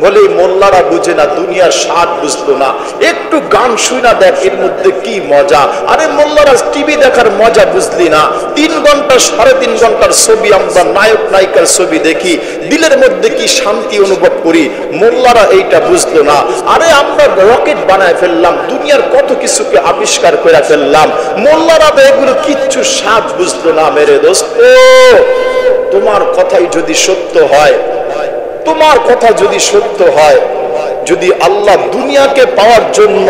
বলে মোল্লারা বুঝে না, দুনিয়ার স্বাদ বুঝতো না। একটু গান শুই না, দেখ এর মধ্যে কি মজা। আরে মোল্লারা টিভি দেখার মজা বুঝলি না? 3 ঘন্টা 3.5 ঘন্টার ছবি, আমরা নায়ক নায়িকার ছবি দেখি, দিলের মধ্যে কি শান্তি অনুভব করি। মোল্লারা এইটা বুঝলো না। আরে আমরা রকেট বানায় ফেললাম, দুনিয়ার কত কিছুকে আবিষ্কার করে ফেললাম, মোল্লারা তো এগুলো কিচ্ছু স্বাদ বুঝলো না। মেরে দোস্ত, তোমার কথাই যদি সত্য হয়, তোমার কথা যদি সত্য হয়, যদি আল্লাহ দুনিয়াকে পাওয়ার জন্য,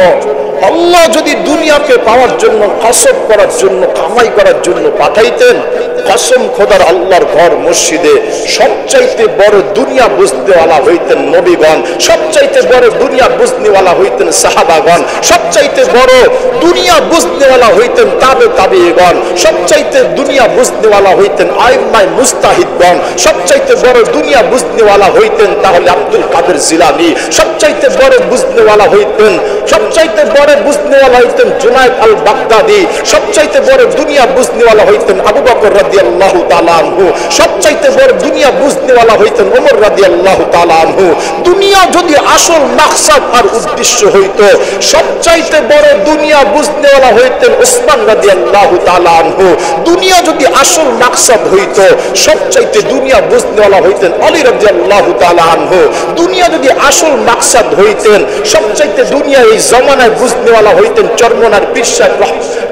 আল্লাহ যদি দুনিয়াকে পাওয়ার জন্য, কসব করার জন্য, কামাই করার জন্য পাঠাইতেন, কসম খোদার আল্লাহর ঘর মসজিদে সবচাইতে বড় দুনিয়া বুঝনেওয়ালা হইতেন নবীগণ, সবচাইতে বড় দুনিয়া বুঝনেওয়ালা হইতেন সাহাবাগণ, সবচাইতে বড় দুনিয়া বুঝনেওয়ালা হইতেন তাবেঈগণ, সবচাইতে দুনিয়া বুঝনেওয়ালা হইতেন আইম্মায়ে মুজতাহিদগণ, সবচাইতে বড় দুনিয়া বুঝনেওয়ালা হইতেন তাহলে আব্দুল কাদের জিলানী, সবচাইতে বড় বুঝনেওয়ালা হইতেন, সবচাইতে বড় বুঝনেওয়ালা হইতেন জুনায়েদ আল বাগদাদি, সবচাইতে বড় দুনিয়া বুঝনেওয়ালা হইতেন আবু বকর রাদিয়াল্লাহু তাআলা আনহু, সবচাইতে বড় দুনিয়া বুঝনেওয়ালা হইতেন ওমর রাদিয়াল্লাহু তাআলা আনহু। দুনিয়া যদি আসল মাকসাদ আর উদ্দেশ্য হইতো, সবচাইতে বড় দুনিয়া বুঝনেওয়ালা হইতেন উসমান রাদিয়াল্লাহু তাআলা আনহু। দুনিয়া যদি আসল মাকসাদ হইতো, সবচাইতে দুনিয়া বুঝনেওয়ালা হইতেন আলী রাদিয়াল্লাহু তাআলা আনহু। দুনিয়া যদি আসল মাকসাদ হইতেন, সবচাইতে দুনিয়া এই জমানায় বুঝনেওয়ালা হইতেন চরমনার পীর সাহেব,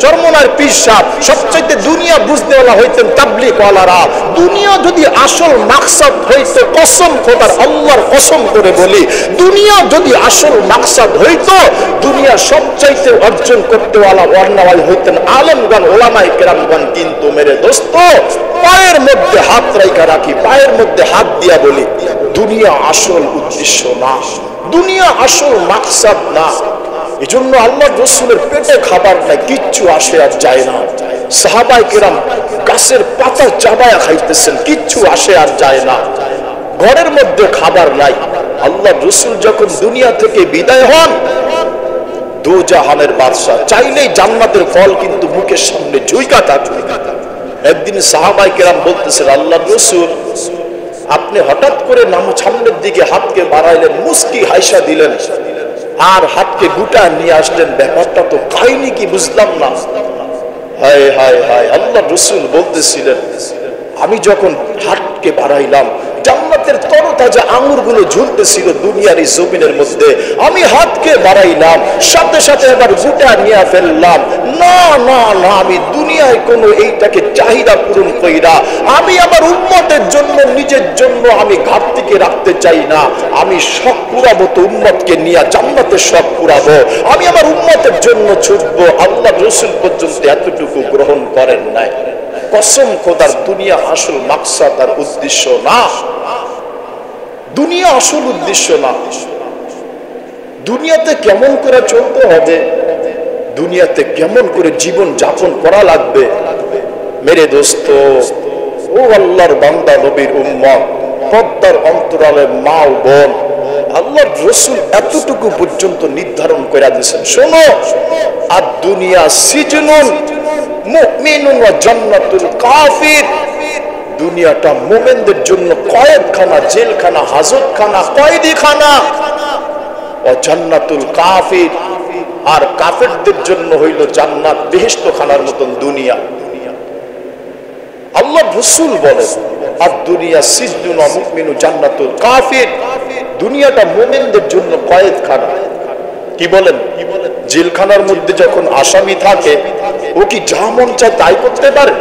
চরমনার পীর সাহেব। সবচাইতে দুনিয়া বুঝনেওয়ালা হইতেন তাবলীগওয়ালারা। দুনিয়া যদি আসল মাকসাদ হইতো, কসম খোদার আল্লাহর কসম করে বলি, দুনিয়া যদি আসল মাকসাদ হইতো, দুনিয়া সবচাইতে অর্জন করতেওয়ালা ওয়ার্নাওয়াল হইতেন আলেমগণ, ওলামায়ে কেরামগণ। কিন্তু মেরে দোস্ত, পায়ের মধ্যে হাত রাইখা রাখি, পায়ের মধ্যে হাত দিয়া বলি, দুনিয়া আসল উদ্দেশ্য না, দুনিয়া আসল মাকসাদ না। এজন্য আল্লাহ রাসূলের পেটে খাবার নাই, কিচ্ছু আসে আর যায় না। সাহাবায়ে কেরাম গাছের পাতা চাবায়া খাইতেছেন, কিচ্ছু আসে আর যায় না। ঘরের মধ্যে খাবার নাই। আল্লাহ রাসূল যখন দুনিয়া থেকে বিদায় হন, দু জাহানের বাদশা, চাইলেই জান্নাতের ফল কিন্তু মুখের সামনে ঝুইকা থাকে। একদিন সাহাবায়ে কেরাম বলতেছেন, আল্লাহ রাসূল আপনি হঠাৎ করে সামনের দিকে হাতকে বাড়াইলেন, মুস্কি হাসা দিলেন, আর হাতকে গুটা নিয়ে আসলেন, ব্যাপারটা তো কাহিনী কি বুঝলাম না। হায় হায় হায়, আল্লাহ রাসূল বলতেছিলেন, আমি যখন হাতকে বাড়াইলাম, জান্নাতের তরতাজা আঙ্গুরগুলো ঝুলতেছিল দুনিয়ার এই জমিনের মধ্যে, আমি হাতকে বাড়াইলাম, সাথে সাথে আবার গুটা নিয়ে ফেললাম। না না না, আমি দুনিয়ায় কোনো এইটাকে চাহিদা পূরণ কইরা আমি আমার উম্মতের জন্য, নিজের জন্য আমি ঘাটতিকে রাখতে চাই না। আমি শখ পুরাবো তো উম্মতকে নিয়ে, জান্নাতের শখ পুরাবো, আমি আমার উম্মতের জন্য ছুটবো। আল্লাহ রাসূল পর্যন্ত এতটুকু গ্রহণ করেন নাই। কসম খোদার, দুনিয়া আসল মাকসাদ আর উদ্দেশ্য না, দুনিয়া আসল উদ্দেশ্য না। দুনিয়াতে কেমন করে চলতে হবে, দুনিয়াতে কেমন করে জীবন যাপন করা লাগবে, মেরে দোস্ত, ও আল্লাহর বান্দা, নবীর উম্মত, পর্দার অন্তরালে মা ও বোন, আল্লাহর রাসূল এতটুকু পর্যন্ত নির্ধারণ করে দিয়েছেন, শোনো, আর দুনিয়া সিজনুন মুমিনুন ওয়া জান্নাতুল কাফির। দুনিয়াটা মুমিনদের জন্য কয়েদখানা, জেলখানা, হাজতখানা, কয়েদিখানা। ও জান্নাতুল কাফির, আর কাফেরদের জন্য হইল জান্নাত, বেহেশতখানার মতন দুনিয়া। আল্লাহ রাসূল বলেন, আর দুনিয়া সিজনুন ওয়া মুমিনু জান্নাতুল কাফির। দুনিয়াটা মুমিনদের জন্য কয়েদখানা। কি বলেন? জেলখানার মধ্যে যখন আসামি থাকে, ও কি যা মন চায় তাই করতে পারে?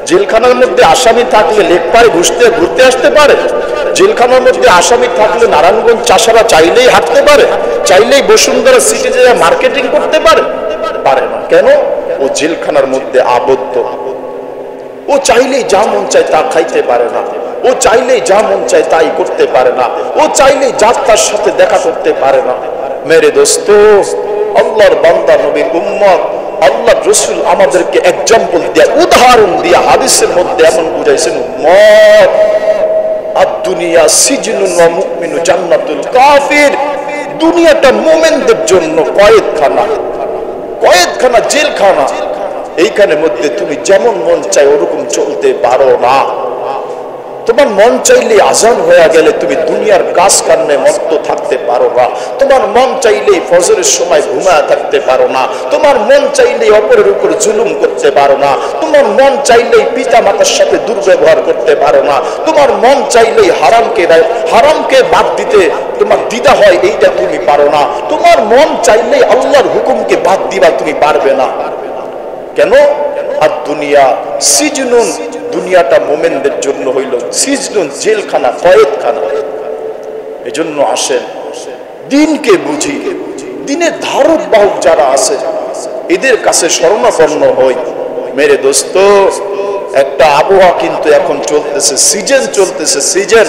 জেলখানার মধ্যে আসামি থাকলে লেকপাড়ে ঘুরতে আসতে পারে? জেলখানার মধ্যে আসামি থাকলে নারায়ণগঞ্জ চাষারা চাইলেই হাঁটতে পারে? চাইলেই বসুন্ধরা সিটি যে মার্কেটিং করতে পারে? পারে না। কেন? ও জেলখানার মধ্যে আবদ্ধ। ও চাইলেই যা মন চায় তা খাইতে পারে না, ও চাইলেই যা মন চায় তাই করতে পারে না, ও চাইলেই যার তার সাথে দেখা করতে পারে না। মেরে দোস্ত, আল্লাহর বান্দা, নবীর উম্মত, আল্লাহ রাসূল আমাদেরকে এক্সাম্পল দিয়া, উদাহরণ দিয়া হাদিসের মধ্যে এমন বুঝাইছেন, উম্মত, আদ-দুনিয়া সিজনুন ওয়া মুমিনু জান্নাতুল কাফির। দুনিয়াটা মুমিনদের জন্য কয়েদখানা, কয়েদখানা, জেলখানা। এইখানের মধ্যে তুমি যেমন মন চায় ওরকম চলতে পারো না। তোমার মন চাইলে আজান হয়ে গেলে তুমি দুনিয়ার কাজ কান্নে মত্ত থাকতে পারো না। তোমার মন চাইলে ফজরের সময় ঘুমায় থাকতে পারো না। তোমার মন চাইলে অপরের উপর জুলুম করতে পারো না। তোমার মন চাইলেই পিতা মাতার সাথে দুর্ব্যবহার করতে পারো না। তোমার মন চাইলেই হারামকে বাদ দিতে তোমার দ্বিধা হয়, এইটা তুমি পারো না। তোমার মন চাইলেই আল্লাহর হুকুমকে বাদ দিবা তুমি পারবে না। কেন? আর দুনিয়া সিজনুন, দুনিয়াটা মোমেনদের জন্য হইল সিজনুন, জেলখানা, কয়েদখানা। এজন্য আসেন দিনকে বুঝি, দিনের ধারক বাহক যারা আছে এদের কাছে শরণাপন্ন হই। মেরে দোস্ত, একটা আবহাওয়া কিন্তু এখন চলতেছে, সিজন চলতেছে, সিজন।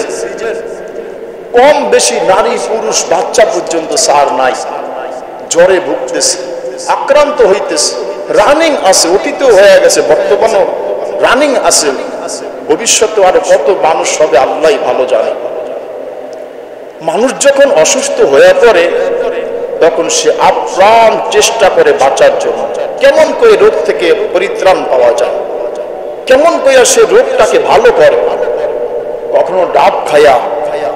কম বেশি নারী পুরুষ বাচ্চা পর্যন্ত সার নাই, জ্বরে ভুগতেছে, আক্রান্ত হইতেছে। রানিং আছে, অতীতেও হয়ে গেছে, বর্তমানেও রানিং আছে, ভবিষ্যতে আরো কত মানুষ হবে আল্লাহই ভালো জানে। মানুষ যখন অসুস্থ হয়ে পড়ে তখন সে আপ্রাণ চেষ্টা করে বাঁচার জন্য, কেমন করে রোগ থেকে পরিত্রাণ পাওয়া যায়, কেমন করে সে রোগটাকে ভালো করে। কখনো ডাব খায়া,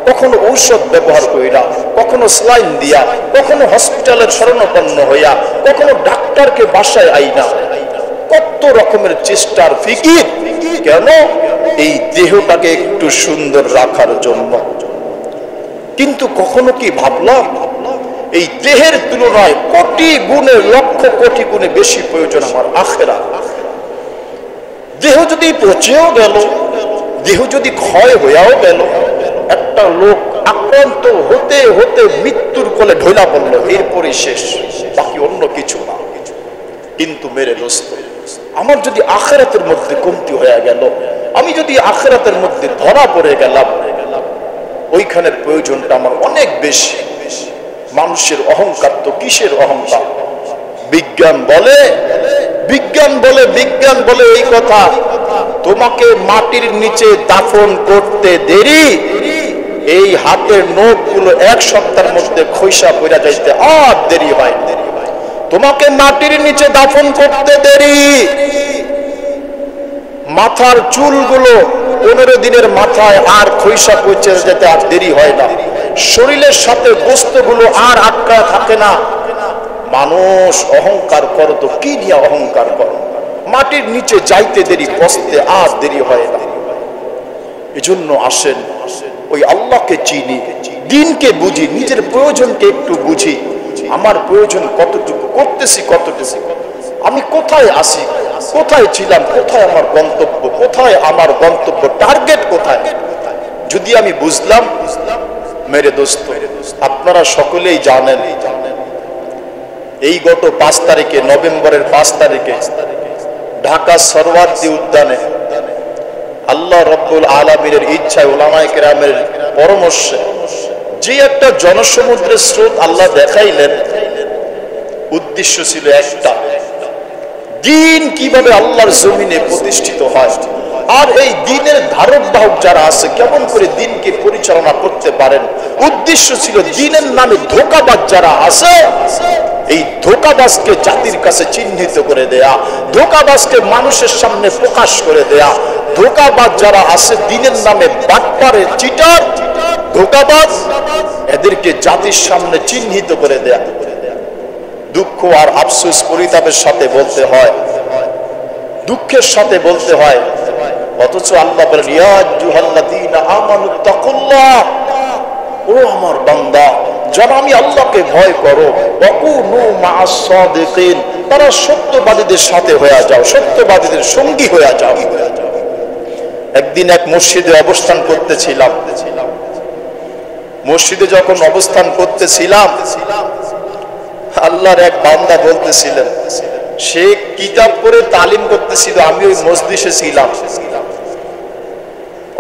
কখনো ঔষধ ব্যবহার কইরা, কখনো স্লাইন দিয়া, কখনো হসপিটালের শরণাপন্ন হইয়া, কখনো ডাক্তারকে বাসায় আইনা, কত রকমের চেষ্টার ফিকির। কেন? এই দেহটাকে একটু সুন্দর রাখার জন্য। কিন্তু কখনো কি ভাবলাম এই দেহের তুলনায় কোটি গুণে, লক্ষ কোটি গুণে বেশি প্রয়োজন আমার আখিরাত। দেহ যদি পচেও গেল, দেহ যদি ক্ষয় হইয়াও গেল, একটা লোক আক্রান্ত হতে হতে মৃত্যুর কোলে ঢইলা পড়ল, এরপরে শেষ, বাকি অন্য কিছু না। কিন্তু মেরে দোস্ত, আমার যদি আখিরাতের মধ্যে কমতি হয়ে গেল, আমি যদি আখিরাতের মধ্যে ধরা পড়ে গেলাম, ওইখানের প্রয়োজনটা আমার অনেক বেশি। মানুষের অহংকার তো কিসের অহংকার? বিজ্ঞান বলে, বিজ্ঞান বলে, বিজ্ঞান বলে এই কথা, তোমাকে মাটির নিচে দাফন করতে দেরি, এই হাতের নখগুলো এক সপ্তাহের মধ্যে খইসা পড়া যাইতে আর দেরি হয়। তোমাকে মাটির নিচে দাফন করতে দেরি, মাথার চুলগুলো 15 দিনের মাথায় আর খইসা পৌঁছে যেতে আর দেরি হয় না। শরীরের সাথে গোস্তগুলো আর আটকা থাকে না। মানুষ অহংকার করো তো কি নিয়ে অহংকার করো? মাটির নিচে যাইতে দেরি, পচতে আর দেরি হয় না। এজন্য আসেন ওই আল্লাহকে চিনি, দিনকে বুঝি, নিজের প্রয়োজনকে একটু বুঝি। আমার প্রয়োজন কতটুকু, করতেছি কতটুকু, আমি কোথায় আছি, কোথায় ছিলাম, কোথায় আমার গন্তব্য, কোথায় আমার গন্তব্য, টার্গেট কোথায়। যদি আমি বুঝলাম, মেরে দোস্ত, আপনারা সকলেই জানেন এই গত 5 তারিখে, নভেম্বরের 5 তারিখে ঢাকা সরওয়ার্দী উদ্যানে আল্লাহ রব্বুল আলামিনের ইচ্ছায়, উলামায়ে কেরামের পরামর্শে যে একটা জনসমুদ্রের স্রোত আল্লাহ দেখাইলেন, উদ্দেশ্য ছিল একটা, দিন কিভাবে আল্লাহর জমিনে প্রতিষ্ঠিত হয়, আর এই দিনের ধারক বাহক যারা আছে কেমন করে দিনকে পরিচালনা করতে পারেন। উদ্দেশ্য ছিল দিনের নামে ধোঁকাবাজ যারা আছে, এই ধোঁকাবাজকে জাতির কাছে চিহ্নিত করে দেয়া, ধোঁকাবাজকে মানুষের সামনে প্রকাশ করে দেয়া। ধোঁকাবাজ যারা আছে দিনের নামে বাটপারে, চিটার, ধোঁকাবাজ, এদেরকে জাতির সামনে চিহ্নিত করে দেয়া। দুঃখ আর আফসোস, পরিতাপের সাথে বলতে হয়, দুঃখের সাথে বলতে হয়, অথচ আল্লাহ বলেন ইয়া আইয়ুহাল্লাযীনা আমানুত্তাকুল্লাহ, ও আমার বান্দা যারা আমি আল্লাহকে ভয় করো, ওয়াকুনু মা'আস সাদিকিন, তারা সত্যবাদীদের সাথে হয়ে যাও, সত্যবাদীদের সঙ্গী হয়ে যাও। একদিন এক মসজিদে অবস্থান করতেছিলাম, মসজিদে যখন অবস্থান করতেছিলাম, আল্লাহর এক বান্দা বলতেছিলেন, সে কিতাব পড়ে তালিম করতেছিল, আমি ওই মজলিসে ছিলাম,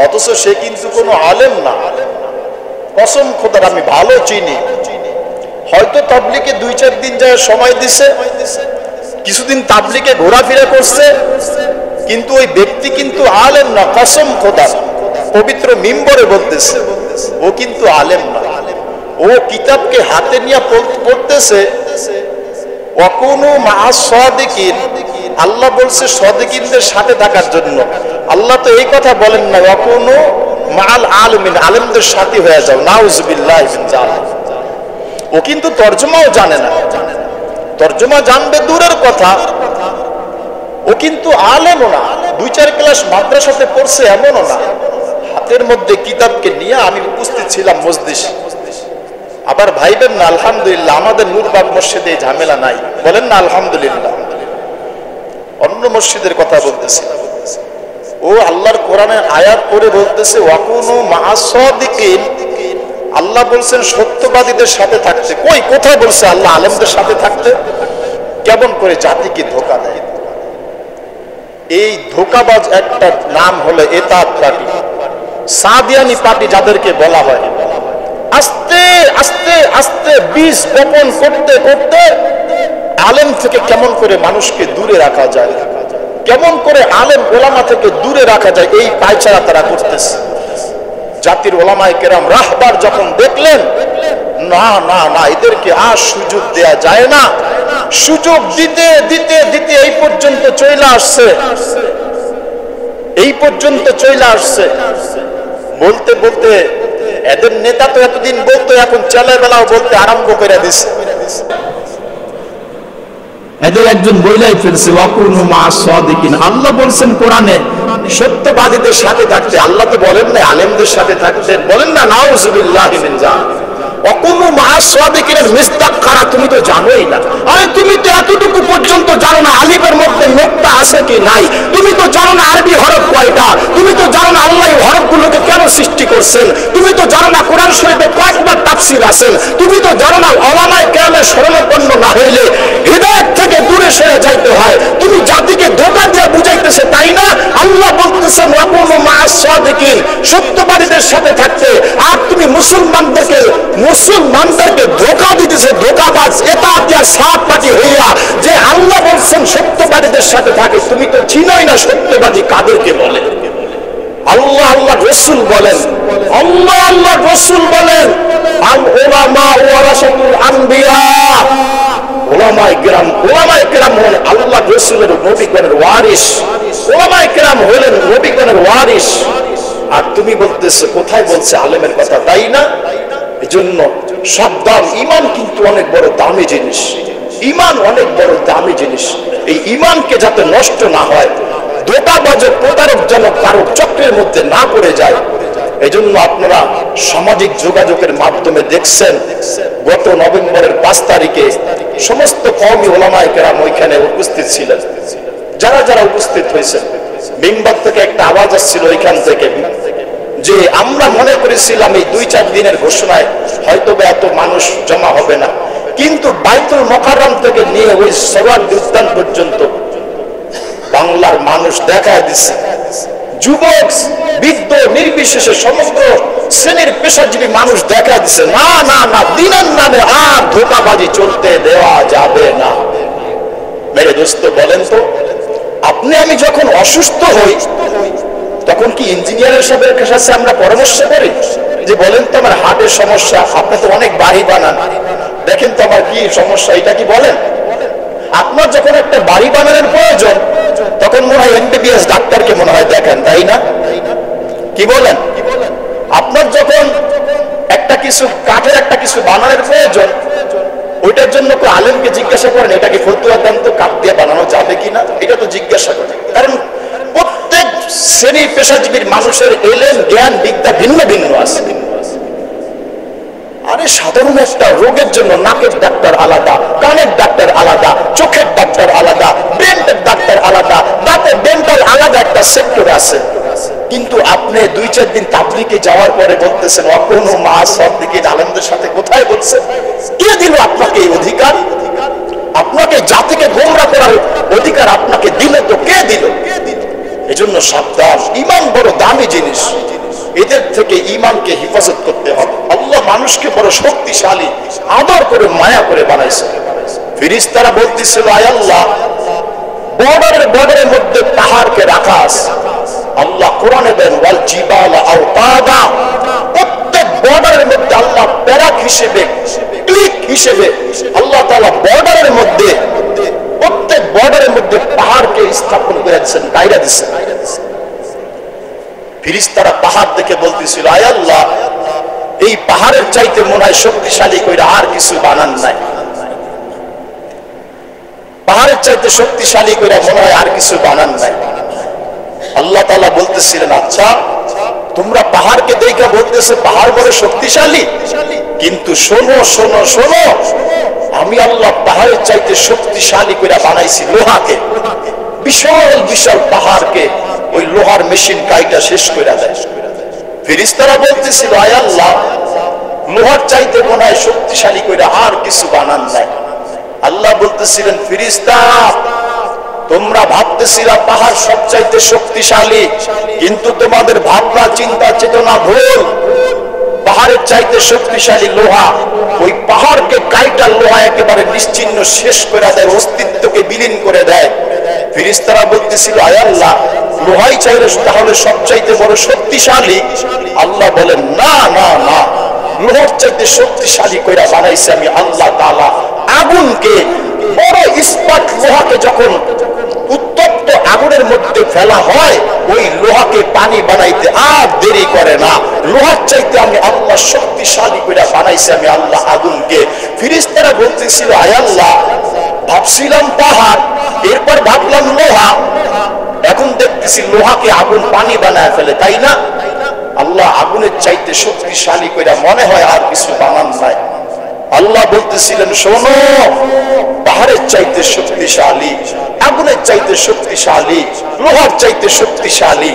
অথচ সে কিন্তু কোনো আলেম না। কসম খোদার আমি ভালো চিনি, হয়তো তাবলিগে 2-4 দিন যায় সময় দিছে, কিছুদিন তাবলিগে ঘোরাফেরা করছে, কিন্তু ওই ব্যক্তি কিন্তু আলেম না। কসম খোদার, পবিত্র মিম্বরে বলতেছে, ও কিন্তু আলেম না। ও কিতাবকে হাতে নিয়ে পড়তেছে, ওয়াকুনু মা'আস সাদিকিন, আল্লাহ বলছে সাদিকিনদের সাথে থাকার জন্য। আল্লাহ তো এই কথা বলেন না ওয়াকুনু মাআল আলিমিন, আলেমদের সাথী হয়ে যাও। নাউজুবিল্লাহি মিন যালিক। ও কিন্তু তরজমাও জানে না, তরজমা জানবে দূরের কথা, ও কিন্তু আলেমও না, 2-4 ক্লাস মাদ্রাসাতে পড়ছে এমনও না। হাতের মধ্যে কিতাবকে নিয়ে আমি উপস্থিত ছিলাম মজলিসে। আবার ভাইবেন না আলহামদুলিল্লাহ আমাদের নূরবাগ মসজিদে এই ঝামেলা নাই, বলেন না আলহামদুলিল্লাহ। অন্য মসজিদের কথা বলতেছি। ও আল্লাহর কোরআনের আয়াত পড়ে বলতেছে ওয়াকুনু মাআস সাদিকিন, আল্লাহ বলছেন সত্যবাদীদের সাথে থাকতে। কই কোথায় বলছে আল্লাহ আলেমদের সাথে থাকতে? কেমন করে জাতিকে ধোঁকা দেয়। এই ধোঁকাবাজ একটা নাম হলো এতাত পার্টি, সাদিয়ানি পার্টি যাদেরকে বলা হয়। আস্তে আস্তে আস্তে বীজ বপন করতে করতে আলেম থেকে কেমন করে মানুষকে দূরে রাখা যায়, কেমন করে আলেম ওলামা থেকে দূরে রাখা যায়, এই পায়চারা তারা করতেছে। জাতির ওলামায়ে কেরাম রাহবার যখন দেখলেন না না না এদেরকে আর সুযোগ দেয়া যায় না, সুযোগ দিতে দিতে দিতে এই পর্যন্ত চলে আসছে, এই পর্যন্ত চলে আসছে। বলতে বলতে এদের নেতা তো এতদিন বলতো, এখন ছেলেবেলাও বলতে আরম্ভ করে দিছে। এদের একজন বইলাই ফেলছে ওয়াকুনু মাআস সাদিকিন। আল্লাহ বলছেন কোরআনে সত্যবাদীদের সাথে থাকতে, আল্লাহ তো বলেন না আলেমদের সাথে থাকতে, বলেন না নাউজুবিল্লাহি মিন যালিক। ওয়াকুনু মাআস সাদিকিনের মিসদাক কারা তুমি তো জানোই না। আরে তুমি তো এতটুকু পর্যন্ত জানো না আলিফের মধ্যে নোক্তা আছে কি নাই, তুমি তো জানো না আরবি হরফ কয়টা, তুমি তো জানো না আল্লাহ এই হরফগুলোকে কেন সৃষ্টি করছেন, তুমি তো জানো না কোরআন শরীফে কয়েকবার তাফসীর আছে, তুমি তো জানো না ওলামায়ে কেরামের শরণাপন্ন না হইলে হিদায়াত থেকে দূরে সরে যাইতে হয়। তুমি জাতিকে ধোঁকা দিয়ে বুঝাইতেছে তাই না? আল্লাহ বলতেছেন ওয়াকুনু মাআস সাদিকিন, সত্যবাদীদের সাথে থাকতে, আর তুমি মুসলমানদেরকে ধোঁকা দিতেছে, ধোঁকাবাজ এতাতিয়া সাত পাটি হইয়া যে আল্লাহ বলছেন সত্যবাদীদের সাথে থাকে। তুমি তো চিনোই না সত্যবাদী কাদেরকে বলে। আল্লাহ আল্লাহ রাসূল বলেন, আল্লাহ আল্লাহ রাসূল বলেন আল উলামা ওয়ারাসাতুল আম্বিয়া, ওলামায়ে কেরাম হলেন আল্লাহ রাসূলের নবীগণের ওয়ারিস, ওলামায়ে কেরাম হলেন নবীগণের ওয়ারিস। আর তুমি বলতেছো কোথায় বলছে আলেমের কথা, তাই না? এজন্য সাবধান, ঈমান কিন্তু অনেক বড় দামি জিনিস, ঈমান অনেক বড় দামি জিনিস। এই ঈমানকে যাতে নষ্ট না হয়, ধোঁকাবাজের প্রতারকজনক কারো চক্রের মধ্যে না পড়ে যায়, এজন্য আপনারা সামাজিক যোগাযোগের মাধ্যমে দেখছেন গত নভেম্বরের 5 তারিখে সমস্ত কওমি ওলামায়ে কেরাম ওইখানে উপস্থিত ছিলেন। যারা যারা উপস্থিত হয়েছেন, মিম্বার থেকে একটা আওয়াজ আসছিল ওইখান থেকে যে আমরা মনে করেছিলাম এই 2-4 দিনের ঘোষণায় হয়তো এত মানুষ জমা হবে না, কিন্তু বাইতুল মুকাররম থেকে নিয়ে ওই সোহরাওয়ার্দী উদ্যান পর্যন্ত বাংলার মানুষ দেখা দিচ্ছে, যুবক বৃদ্ধ নির্বিশেষে সমগ্র শ্রেণীর পেশাজীবী মানুষ দেখা দিচ্ছে। না না না, দিনের নামে আর ধোঁকাবাজি চলতে দেওয়া যাবে না। মেরে দোস্ত বলেন তো, আপনি আমি যখন অসুস্থ হই তখন কি ইঞ্জিনিয়ারের সাহেবের কাছে আমরা পরামর্শ করি যে বলেন তো আমার হার্টের সমস্যা, আপনি তো অনেক বাড়ি বানান, দেখেন তো আমার কি সমস্যা, এটা কি বলেন? আপনার যখন একটা বাড়ি বানানোর প্রয়োজন তখন মনে হয় এমবিবিএস ডাক্তারকে মনে হয় দেখেন, তাই না? কি বলেন? আপনার যখন একটা কিছু কাঠের একটা কিছু বানানোর প্রয়োজন, ওইটার জন্য কেউ আলেমকে জিজ্ঞাসা করেন এটা কি ফতুয়া দেন তো কাঠ দিয়ে বানানো যাবে কিনা, এটা তো জিজ্ঞাসা করেন। কারণ প্রত্যেক শ্রেণী পেশাজীবীর মানুষের এলেম জ্ঞান বিদ্যা ভিন্ন ভিন্ন আছে। আরে সাধারণ একটা রোগের জন্য নাকের ডাক্তার আলাদা, কানের ডাক্তার আলাদা, চোখের ডাক্তার আলাদা, ব্রেনের ডাক্তার আলাদা, দাঁতের ডেন্টাল আলাদা একটা সেক্টর আছে। কিন্তু আপনি 2-4 দিন তাবলীগে যাওয়ার পরে বলতেছেন ওয়াকুনু মাআস সাদিকিন, আলেমদের সাথে কোথায় বলছেন? কে দিল আপনাকে এই অধিকার? আপনাকে জাতিকে গোমরা করার অধিকার আপনাকে দিল তো কে দিল? এজন্য সাবধান, ঈমান বড় দামি জিনিস, এদের থেকে ঈমানকে হেফাজত করতে হবে। আল্লাহ মানুষকে বড় শক্তিশালী আদর করে মায়া করে বানাইছে। ফেরেশতারা বলতেছিল আয় আল্লাহ বর্ডারের মধ্যে পাহাড়কে রাখা আছে। আল্লাহ কোরআনে দেন ওয়াল জিবালা আওতাদা, প্রত্যেক বর্ডারের মধ্যে আল্লাহ প্যারাক হিসেবে ক্লিক হিসেবে আল্লাহ তাআলা বর্ডারের মধ্যে প্রত্যেক বর্ডারের মধ্যে পাহাড়কে স্থাপন করেছেন, গায়রা দিয়েছেন। ফেরেশতারা পাহাড় দেখে বলতেছিল, আয় আল্লাহ, এই পাহাড়ের চাইতে মনে হয় শক্তিশালী কইরা আর কিছু বানান নাই। পাহাড়ের চাইতে শক্তিশালী কইরা মনে হয় আর কিছু বানান নাই। আল্লাহ তাআলা বলতেছিলেন, আচ্ছা তোমরা পাহাড়কে দেখে বলতেছো পাহাড় বড় শক্তিশালী, কিন্তু শোনো শোনো শোনো, আমি আল্লাহ পাহাড়ের চাইতে শক্তিশালী কইরা বানাইছি লোহাকে। বিশাল বিশাল পাহাড়কে ওই লোহার মেশিন কাইটা শেষ কইরা দেয়। ফেরেশতারা বলতেছিল, আয় আল্লাহ, লোহার চাইতে মনে হয় শক্তিশালী কইরা আর কিছু বানান নাই। আল্লাহ বলতেছিলেন, ফেরেশতা তোমরা ভাবতেছিলা পাহাড় সবচাইতে শক্তিশালী, কিন্তু তোমাদের ভাবনা চিন্তা চেতনা ভুল। পাহাড়ের চাইতে শক্তিশালী লোহা। ওই পাহাড়কে কাইটা লোহা একেবারে নিশ্চিহ্ন শেষ করে দেয়, অস্তিত্বকে বিলীন করে দেয়। ফেরেশতারা বলতেছিল, আয় আল্লাহ, লোহাই চাইলে তাহলে সবচাইতে বড় শক্তিশালী? আল্লাহ বলেন, না না না, লোহার চাইতে শক্তিশালী কইরা বানাইছে আমি আল্লাহ তাআলা আগুনকে। বড় ইস্পাত লোহাকে যখন উত্তপ্ত আগুনের মধ্যে ফেলা হয়, ওই লোহাকে পানি বানাইতে আর দেরি করে না। লোহার চাইতে আমি আল্লাহ শক্তিশালী কইরা বানাইছি আমি আল্লাহ আগুনকে। ফেরেশতারা বলতেছিল, আয় আল্লাহ, ভাবছিলাম পাহাড়, এরপর ভাবলাম লোহা, এখন দেখতেছি লোহাকে আগুন পানি বানায় ফেলে, তাই না? আল্লাহ আগুনের চাইতে শক্তিশালী কইরা মনে হয় আর কিছু বানান নাই। আল্লাহ বলতেছিলেন, শোনো, পাহাড়ের চাইতে শক্তিশালী, আগুনের চাইতে শক্তিশালী, লোহার চাইতে শক্তিশালী।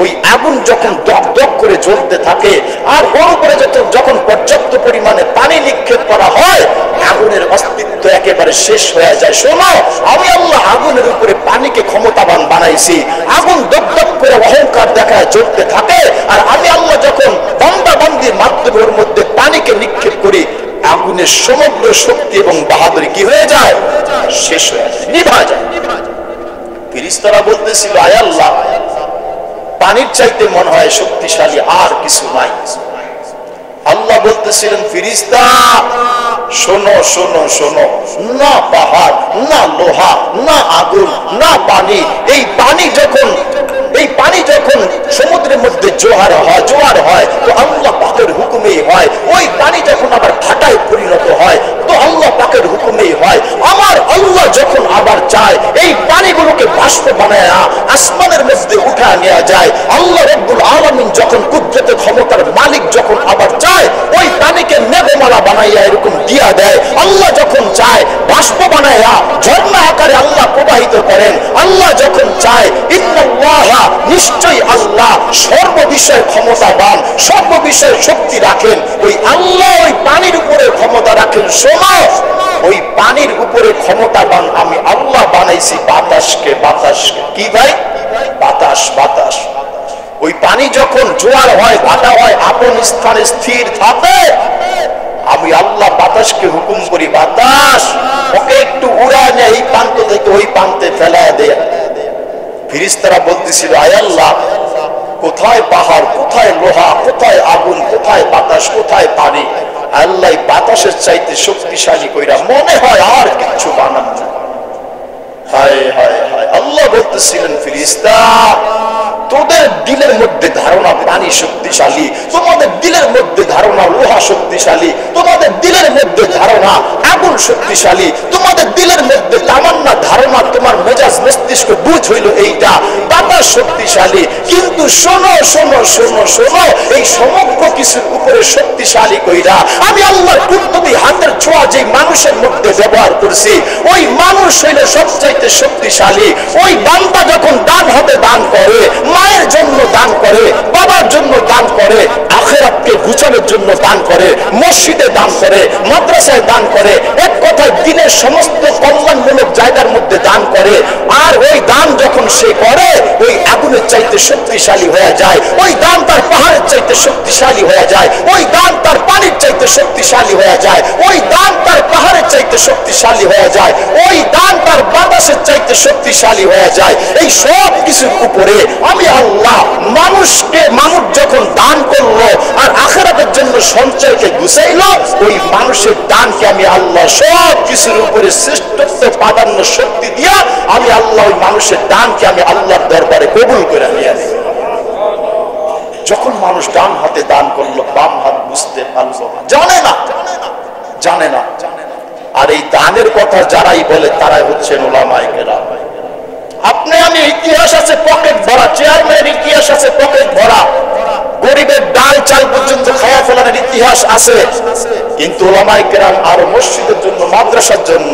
ওই আগুন যখন দগদগ করে জ্বলতে থাকে আর ওর উপরে যখন পর্যাপ্ত পরিমাণে পানি নিক্ষেপ করা হয়, আগুনের অস্তিত্ব একেবারে শেষ হয়ে যায়। শোনো, আমি আল্লাহ আগুনের উপরে পানিকে ক্ষমতাবান বানাইছি। আগুন দগদগ করে অহংকার দেখায় জ্বলতে থাকে, আর আমি আল্লাহ যখন বান্দাবান্দির মাধ্যমে ওর মধ্যে পানিকে নিক্ষেপ করি, আগুনের সমগ্র শক্তি এবং বাহাদুরি কি হয়ে যায়? শেষ হয়ে যায়, নিভা যায়। ফেরেশতারা বলতেছিল, আয় আল্লাহ, পানির চাইতে মনে হয় শক্তিশালী আর কিছু নাই। আল্লাহ বলতেছিলেন, ফেরেশতা শোনো শোনো শোনো, না পাহাড়, না লোহা, না আগুন, না পানি, এই পানি যখন সমুদ্রের মধ্যে জোয়ার হয় তো আল্লাহ পাকের হুকুমেই হয়। ওই পানি যখন আবার ভাটায় পরিণত হয় তো আল্লাহ পাকের হুকুমেই হয়। আমার আল্লাহ যখন আবার চায় এই পানিগুলোকে বাষ্প বানায় আসমানের মধ্যে উঠা নেওয়া যায়। আল্লাহ রব্বুল আলামিন যখন কুদরতে ক্ষমতার মালিক যখন আবার চায় ওই পানিকে মেঘমালা বানাইয়া এরকম দিয়া দেয়। আল্লাহ যখন চায় বাষ্প বানাইয়া ঝর্ণা আকারে আল্লাহ প্রবাহিত করেন। আল্লাহ যখন চায়, ইন্নাল্লাহা, নিশ্চয়ই আল্লাহ সর্ববিষয়ে ক্ষমতাবান, সর্ববিষয়ে শক্তি রাখেন। ওই আল্লাহ ওই পানির উপরে ক্ষমতা রাখেন। শোনো, ওই পানির উপরে ক্ষমতাবান আমি আল্লাহ বানাইছি বাতাসকে। কি ভাই? বাতাস। ওই পানি যখন জোয়ার হয়, ভাটা হয়, আপন স্থানে স্থির থাকে, আমি আল্লাহ বাতাসকে হুকুম করি, বাতাস ওকে একটু উড়ায় নেয়, এই প্রান্ত থেকে ওই প্রান্তে ফেলায় দেয়। ফেরেশতারা বলতেছিল, আয় আল্লাহ, কোথায় পাহাড়, কোথায় লোহা, কোথায় আগুন, কোথায় বাতাস, কোথায় পানি? আল্লাহ বাতাসের চাইতে শক্তিশালী কইরা মনে হয় আর কিছু বানান না। হায় হায় হায়, আল্লাহ বলতেছিলেন, ফেরেশতা তোদের দিলের মধ্যে ধারণা পানি শক্তিশালী, তোমাদের দিলের মধ্যে ধারণা লোহা শক্তিশালী, তোমাদের দিলের মধ্যে ধারণা আগুন শক্তিশালী, তোমাদের দিলের মধ্যে তামান্না ধারণা, তোমার মেজাজ মস্তিষ্ক বুঝ হইল এইটা বাতাস শক্তিশালী। কিন্তু শোনো শোনো শোনো শোনো, এই সমগ্র কিছুর উপরে শক্তিশালী কইরা আমি আল্লাহর কুদরতি হাতের ছোঁয়া যে মানুষের মধ্যে ব্যবহার করছি, ওই মানুষ হইল সবচাইতে শক্তিশালী। ওই বান্দা যখন দান হতে দান করে, মায়ের জন্য দান করে, বাবার জন্য দান করে, আখিরাতকে গুছানোর জন্য দান করে, মসজিদে দান করে, মাদ্রাসায় দান করে, এক কথায় দিনের সমস্ত কল্যাণমূলক জায়গার মধ্যে দান করে। আর ওই দান যখন সে করে, ওই আগুনের চাইতে শক্তিশালী হয়ে যায়। ওই দান তার পাহাড়ের চাইতে শক্তিশালী হয়ে যায়। ওই দান তার পানির চাইতে শক্তিশালী হয়ে যায়। ওই দান তার পাহাড়ের চাইতে শক্তিশালী হয়ে যায়। ওই দান তার বাতাসের চাইতে শক্তিশালী হয়ে যায়। এই সব কিছুর উপরে আমি আল্লাহ মানুষ যখন দান করলো আর আখিরাতের জন্য সঞ্চয়কে গুছাইলো, ওই মানুষের দানকে আমি আল্লাহ সব কিছুর উপরে শ্রেষ্ঠত্ব প্রাধান্য শক্তি দিয়া আমি আল্লাহ ওই মানুষের দানকে আমি আল্লাহর দরবারে কবুল করে নিয়ে আসি। যখন মানুষ ডান হাতে দান করলো বাম হাত বুঝতে পারলো না, জানে না, জানে না। আর এই দানের কথা যারাই বলে তারাই হচ্ছেন উলামায়ে কেরাম। আপনি আমি ইতিহাস আছে পকেট ভরা, চেয়ারম্যানের ইতিহাস আছে পকেট ভরা, গরিবের ডাল চাল পর্যন্ত খাওয়া ফেলানোর ইতিহাস আছে, কিন্তু উলামায়ে কেরাম আর মসজিদের জন্য মাদ্রাসার জন্য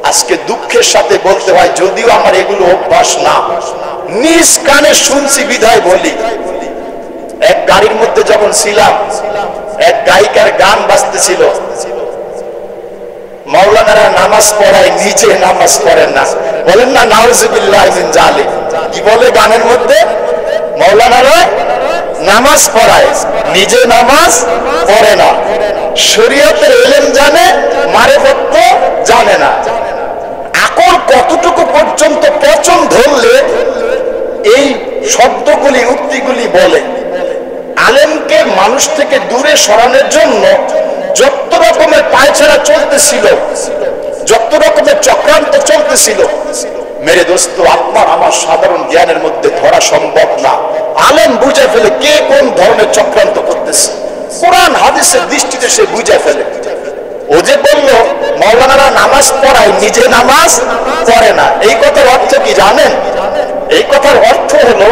আজকে দুঃখের সাথে বলতে হয়, যদিও আমার এগুলো অভ্যাস না, নিজ কানে শুনছি বিধায় বলি। এক গাড়ির মধ্যে যখন ছিলাম, এক গায়িকার গান বাজতেছিল, মাওলানারা নামাজ পড়ায় নিজে নামাজ পড়েন না, বলেন না নাউজুবিল্লাহ মিন জালিক। কি বলে গানের মধ্যে? মাওলানারা নামাজ পড়ায় নিজে নামাজ পড়ে না, শরীয়তের ইলম জানে মারিফত তো জানে না। আকল কতটুকু পর্যন্ত পচন ধরলে এই শব্দগুলি উক্তিগুলি বলে? আলেমকে মানুষ থেকে দূরে সরানোর জন্য যত রকমের পায়চারা চলতেছিল, যত রকমের চক্রান্ত চলতেছিল, মেরে দোস্ত আপনার আমার সাধারণ জ্ঞানের মধ্যে ধরা সম্ভব না। আলেম বুঝে ফেলে কে কোন ধরনের চক্রান্ত করতেছে, কোরআন হাদিসের দৃষ্টিতে সে বুঝে ফেলে। ও যে বললো মাওলানারা নামাজ পড়ায় নিজে নামাজ পড়ে না, এই কথার অর্থ কি জানেন? এই কথার অর্থ হলো,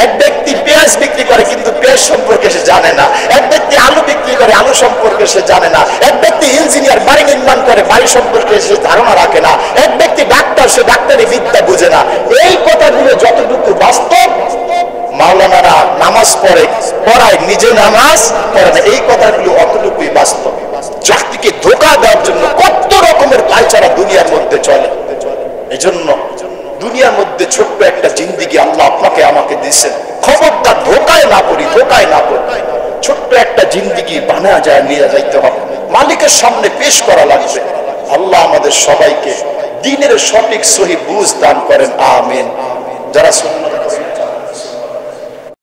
এক ব্যক্তি পেঁয়াজ বিক্রি করে কিন্তু পেঁয়াজ সম্পর্কে সে জানে না, এক ব্যক্তি আলু বিক্রি করে আলু সম্পর্কে সে জানে না, এক ব্যক্তি ইঞ্জিনিয়ার বাড়ি নির্মাণ করে বাড়ি সম্পর্কে সে ধারণা রাখে না, এক ব্যক্তি ডাক্তার সে ডাক্তারি বিদ্যা বুঝে না। এই কথাগুলো যতটুকু বাস্তব, মাওলানারা নামাজ পড়ায় নিজে নামাজ পড়ে না, এই কথাগুলো অতটুকুই বাস্তব। জাতিকে ধোঁকা দেওয়ার জন্য কত রকমের পায়চারা দুনিয়ার মধ্যে চলে। এই জন্য দুনিয়ার মধ্যে ছোট্ট একটা জিন্দেগি আল্লাহ আপনাকে আমাকে দিয়েছেন, খবরদার ধোঁকায় না পড়ি, ধোঁকায় না পড়ি। ছোট্ট একটা জিন্দেগি বানা যায়, নিয়ে যাইতে হবে, মালিকের সামনে পেশ করা লাগবে। আল্লাহ আমাদের সবাইকে দ্বীনের সঠিক সহি বুঝ দান করেন, আমিন। যারা